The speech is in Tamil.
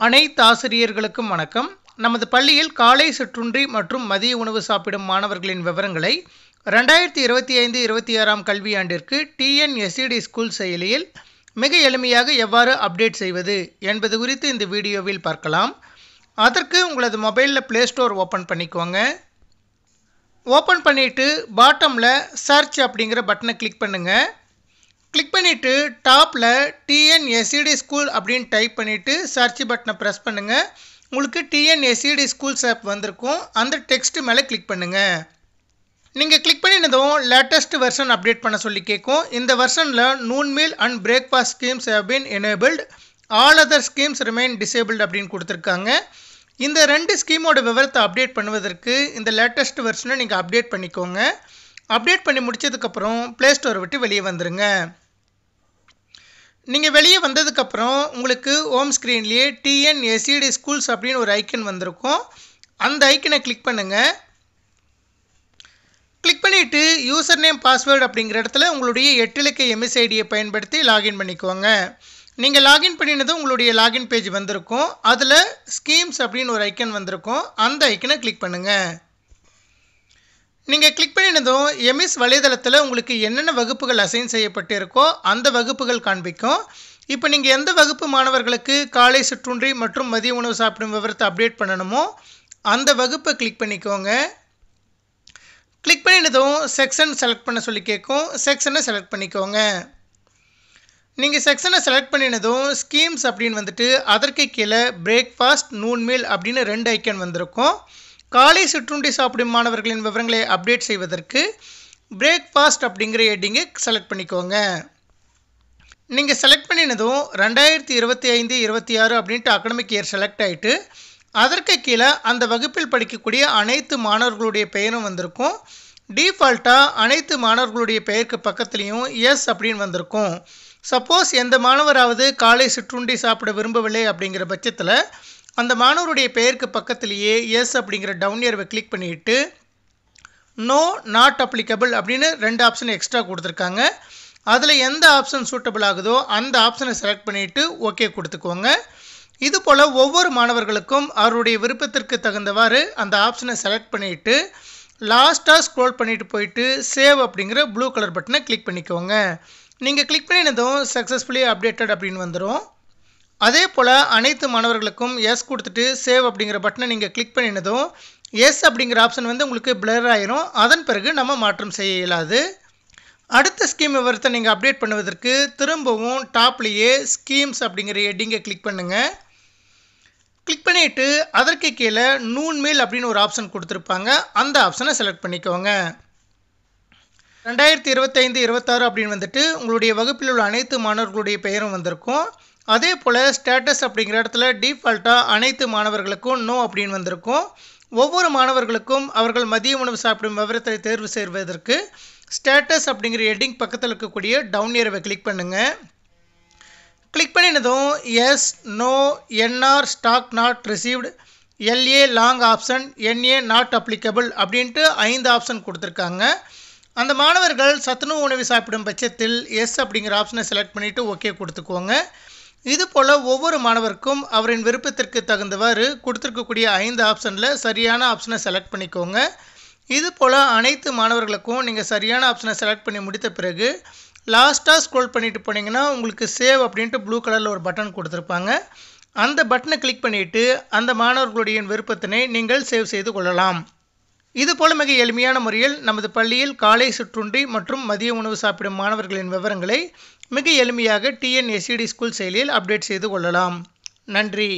அனைத்து ஆசிரியர்களுக்கும் வணக்கம். நமது பள்ளியில் காலை சிற்றுண்டி மற்றும் மதிய உணவு சாப்பிடும் மாணவர்களின் விவரங்களை 2025-26 கல்வியாண்டிற்கு TNSED ஸ்கூல் செயலியில் மிக எளிமையாக எவ்வாறு அப்டேட் செய்வது என்பது குறித்து இந்த வீடியோவில் பார்க்கலாம். அதற்கு உங்களது மொபைலில் ப்ளே ஸ்டோர் ஓப்பன் பண்ணிக்கோங்க. ஓப்பன் பண்ணிவிட்டு பாட்டமில் சர்ச் அப்படிங்கிற பட்டனை கிளிக் பண்ணுங்கள். கிளிக் பண்ணிவிட்டு டாப்பில் TNSED ஸ்கூல் அப்படின்னு டைப் பண்ணிவிட்டு சர்ச் பட்டனை ப்ரெஸ் பண்ணுங்கள். உங்களுக்கு TNSED ஸ்கூல்ஸ் ஆப் வந்திருக்கும். அந்த டெக்ஸ்ட் மேலே கிளிக் பண்ணுங்கள். நீங்கள் கிளிக் பண்ணினதும் லேட்டஸ்ட் வெர்ஷன் அப்டேட் பண்ண சொல்லி கேட்கும். இந்த வெர்ஷனில் noon meal and breakfast schemes have been enabled, all other schemes remain disabled அப்படின்னு கொடுத்துருக்காங்க. இந்த ரெண்டு ஸ்கீமோட விவரத்தை அப்டேட் பண்ணுவதற்கு இந்த லேட்டஸ்ட் வெர்ஷனை நீங்கள் அப்டேட் பண்ணிக்கோங்க. அப்டேட் பண்ணி முடித்ததுக்கப்புறம் ப்ளே ஸ்டோரை விட்டு வெளியே வந்துடுங்க. நீங்கள் வெளியே வந்ததுக்கப்புறம் உங்களுக்கு ஹோம் ஸ்க்ரீன்லேயே TNSED ஸ்கூல்ஸ் அப்படின்னு ஒரு ஐக்கன் வந்திருக்கும். அந்த ஐக்கனை கிளிக் பண்ணுங்கள். கிளிக் பண்ணிவிட்டு யூசர் நேம் பாஸ்வேர்டு அப்படிங்கிற இடத்துல உங்களுடைய 8 இலக்க MSIDயை பயன்படுத்தி லாகின் பண்ணிக்கோங்க. நீங்கள் லாகின் பண்ணினதும் உங்களுடைய லாகின் பேஜ் வந்திருக்கும். அதில் ஸ்கீம்ஸ் அப்படின்னு ஒரு ஐக்கன் வந்திருக்கும். அந்த ஐக்கனை கிளிக் பண்ணுங்கள். நீங்கள் கிளிக் பண்ணினதும் எம்எஸ் வலைதளத்தில் உங்களுக்கு என்னென்ன வகுப்புகள் அசைன் செய்யப்பட்டு இருக்கோ அந்த வகுப்புகள் காண்பிக்கும். இப்போ நீங்கள் எந்த வகுப்பு மாணவர்களுக்கு காலை சிற்றுண்டி மற்றும் மதிய உணவு சாப்பிடும் விவரத்தை அப்டேட் பண்ணணுமோ அந்த வகுப்பை கிளிக் பண்ணிக்கோங்க. கிளிக் பண்ணினதும் செக்ஷன் செலக்ட் பண்ண சொல்லி கேட்கும். செக்ஷனை செலக்ட் பண்ணிக்கோங்க. நீங்கள் செக்ஷனை செலக்ட் பண்ணினதும் ஸ்கீம்ஸ் அப்படின்னு வந்துட்டு அதற்கு கீழே பிரேக்ஃபாஸ்ட், நூன் மீல் அப்படின்னு 2 ஐக்கன் வந்திருக்கும். காலை சிற்றுண்டி சாப்பிடும் மாணவர்களின் விவரங்களை அப்டேட் செய்வதற்கு பிரேக்ஃபாஸ்ட் அப்படிங்கிற ஹெட்டிங்கை செலக்ட் பண்ணிக்கோங்க. நீங்கள் செலக்ட் பண்ணினதும் 2025-26 அப்படின்ட்டு அகாடமிக் இயர் செலக்ட் ஆகிட்டு அதற்கு கீழே அந்த வகுப்பில் படிக்கக்கூடிய அனைத்து மாணவர்களுடைய பெயரும் வந்திருக்கும். டிஃபால்ட்டாக அனைத்து மாணவர்களுடைய பெயருக்கு பக்கத்துலேயும் எஸ் அப்படின்னு வந்திருக்கும். சப்போஸ் எந்த மாணவராவது காலை சிற்றுண்டி சாப்பிட விரும்பவில்லை அப்படிங்கிற பட்சத்தில் அந்த மாணவருடைய பெயருக்கு பக்கத்திலேயே எஸ் அப்படிங்கிற டவுன் ஏர்வை கிளிக் பண்ணிவிட்டு நோ நாட் அப்ளிகபிள் அப்படின்னு 2 ஆப்ஷன் எக்ஸ்ட்ரா கொடுத்துருக்காங்க. அதில் எந்த ஆப்ஷன் சூட்டபிள் ஆகுதோ அந்த ஆப்ஷனை செலக்ட் பண்ணிவிட்டு ஓகே கொடுத்துக்கோங்க. இது போல் ஒவ்வொரு மாணவர்களுக்கும் அவருடைய விருப்பத்திற்கு தகுந்தவாறு அந்த ஆப்ஷனை செலக்ட் பண்ணிவிட்டு லாஸ்ட்டாக ஸ்க்ரோல் பண்ணிவிட்டு போயிட்டு சேவ் அப்படிங்கிற ப்ளூ கலர் பட்டனை கிளிக் பண்ணிக்கோங்க. நீங்கள் கிளிக் பண்ணினதும் சக்ஸஸ்ஃபுல்லி அப்டேட்டட் அப்படின்னு வந்துடும். அதே போல் அனைத்து மாணவர்களுக்கும் எஸ் கொடுத்துட்டு சேவ் அப்படிங்கிற பட்டனை நீங்கள் கிளிக் பண்ணினதும் எஸ் அப்படிங்கிற ஆப்ஷன் வந்து உங்களுக்கு பிளர் ஆயிரும். அதன் பிறகு நம்ம மாற்றம் செய்ய இயலாது. அடுத்த ஸ்கீம் விவரத்தை நீங்கள் அப்டேட் பண்ணுவதற்கு திரும்பவும் டாப்லேயே ஸ்கீம்ஸ் அப்படிங்கிற ஹெட்டிங்கை கிளிக் பண்ணுங்கள். கிளிக் பண்ணிவிட்டு அதற்கு கீழே நூன் மீல் அப்படின்னு ஒரு ஆப்ஷன் கொடுத்துருப்பாங்க. அந்த ஆப்ஷனை செலக்ட் பண்ணிக்கோங்க. 2025-26 அப்படின்னு வந்துட்டு உங்களுடைய வகுப்பில் உள்ள அனைத்து மாணவர்களுடைய பெயரும் வந்திருக்கும். அதே போல் ஸ்டேட்டஸ் அப்படிங்கிற இடத்துல டிஃபால்ட்டாக அனைத்து மாணவர்களுக்கும் நோ அப்படின்னு வந்திருக்கும். ஒவ்வொரு மாணவர்களுக்கும் அவர்கள் மதிய உணவு சாப்பிடும் விவரத்தை தேர்வு செய்வதற்கு ஸ்டேட்டஸ் அப்படிங்கிற ஹெட்டிங் பக்கத்தில் இருக்கக்கூடிய டவுன் ஏர்வை கிளிக் பண்ணுங்கள். கிளிக் பண்ணினதும் yes, no, NR stock not received, LA long option, NA not applicable அப்படின்ட்டு 5 ஆப்ஷன் கொடுத்துருக்காங்க. அந்த மாணவர்கள் சத்துணவு உணவு சாப்பிடும் பட்சத்தில் எஸ் அப்படிங்கிற ஆப்ஷனை செலக்ட் பண்ணிவிட்டு ஓகே கொடுத்துக்கோங்க. இது போல் ஒவ்வொரு மாணவருக்கும் அவரின் விருப்பத்திற்கு தகுந்தவாறு கொடுத்துருக்கக்கூடிய 5 ஆப்ஷனில் சரியான ஆப்ஷனை செலக்ட் பண்ணிக்கோங்க. இது போல் அனைத்து மாணவர்களுக்கும் நீங்கள் சரியான ஆப்ஷனை செலக்ட் பண்ணி முடித்த பிறகு லாஸ்ட்டாக ஸ்க்ரோல் பண்ணிட்டு போனீங்கன்னா உங்களுக்கு சேவ் அப்படின்ட்டு ப்ளூ கலரில் ஒரு பட்டன் கொடுத்துருப்பாங்க. அந்த பட்டனை கிளிக் பண்ணிவிட்டு அந்த மாணவர்களுடைய விருப்பத்தினை நீங்கள் சேவ் செய்து கொள்ளலாம். இது போல் மிக எளிமையான முறையில் நமது பள்ளியில் காலை சிற்றுண்டி மற்றும் மதிய உணவு சாப்பிடும் மாணவர்களின் விவரங்களை மிக எளிமையாக TNSED ஸ்கூல் செயலியில் அப்டேட் செய்து கொள்ளலாம். நன்றி.